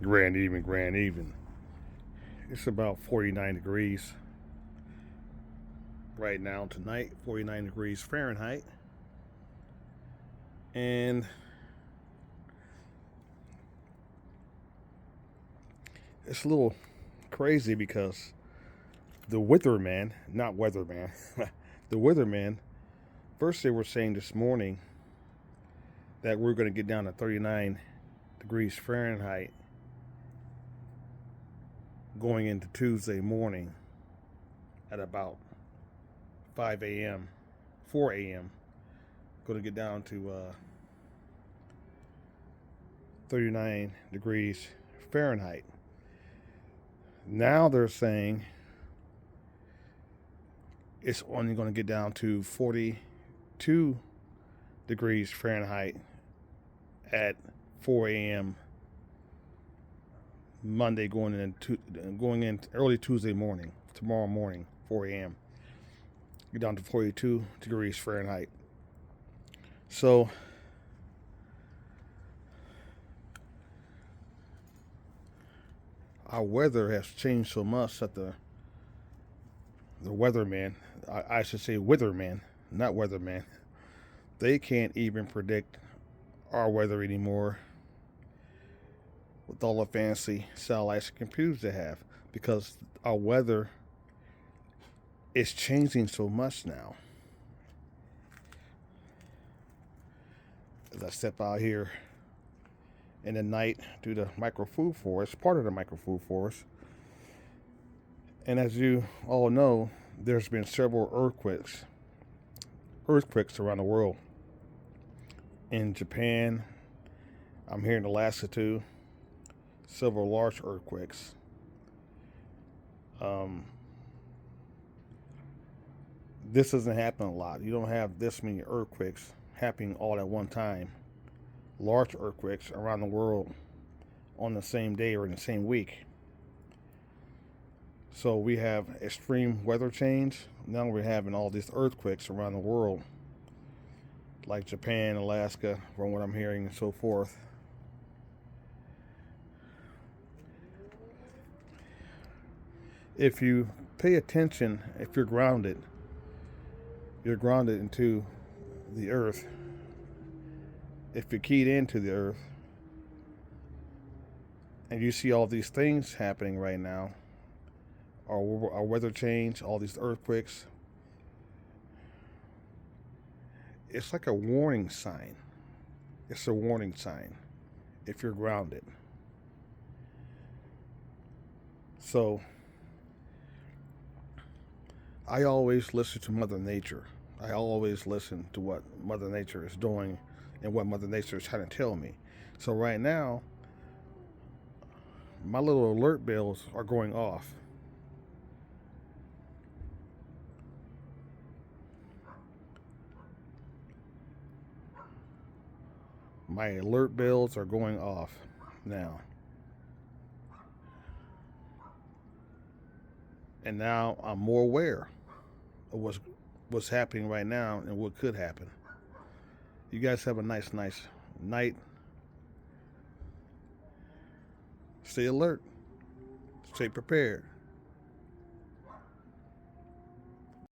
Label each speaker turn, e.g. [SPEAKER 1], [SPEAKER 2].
[SPEAKER 1] Grand even, grand even. It's about 49 degrees right now tonight, 49 degrees Fahrenheit. And it's a little crazy because the weatherman, not weatherman, the weatherman, first they were saying this morning that we're going to get down to 39 degrees Fahrenheit going into Tuesday morning at about 5 a.m., 4 a.m. Going to get down to 39 degrees Fahrenheit. Now they're saying it's only going to get down to 42 degrees Fahrenheit at 4 a.m. Monday going in early Tuesday morning, tomorrow morning, 4 a.m. Get down to 42 degrees Fahrenheit. So our weather has changed so much that the weatherman, I should say weatherman, not weatherman, they can't even predict our weather anymore with all the fancy satellites and computers they have, because our weather is changing so much now. As I step out here in the night through the microfood forest, part of the microfood forest, and as you all know, there's been several earthquakes around the world. In Japan, I'm here in Alaska too, several large earthquakes. This doesn't happen a lot. You don't have this many earthquakes happening all at one time. Large earthquakes around the world on the same day or in the same week. So we have extreme weather change. Now we're having all these earthquakes around the world, like Japan, Alaska, from what I'm hearing, and so forth. If you pay attention, if you're grounded into the earth. If you're keyed into the earth and you see all these things happening right now, our weather change, all these earthquakes, it's like a warning sign. It's a warning sign if you're grounded. So I always listen to Mother Nature. I always listen to what Mother Nature is doing and what Mother Nature is trying to tell me. So right now, my little alert bells are going off. My alert bells are going off now. And now I'm more aware of what's happening right now and what could happen. You guys have a nice night. Stay alert. Stay prepared.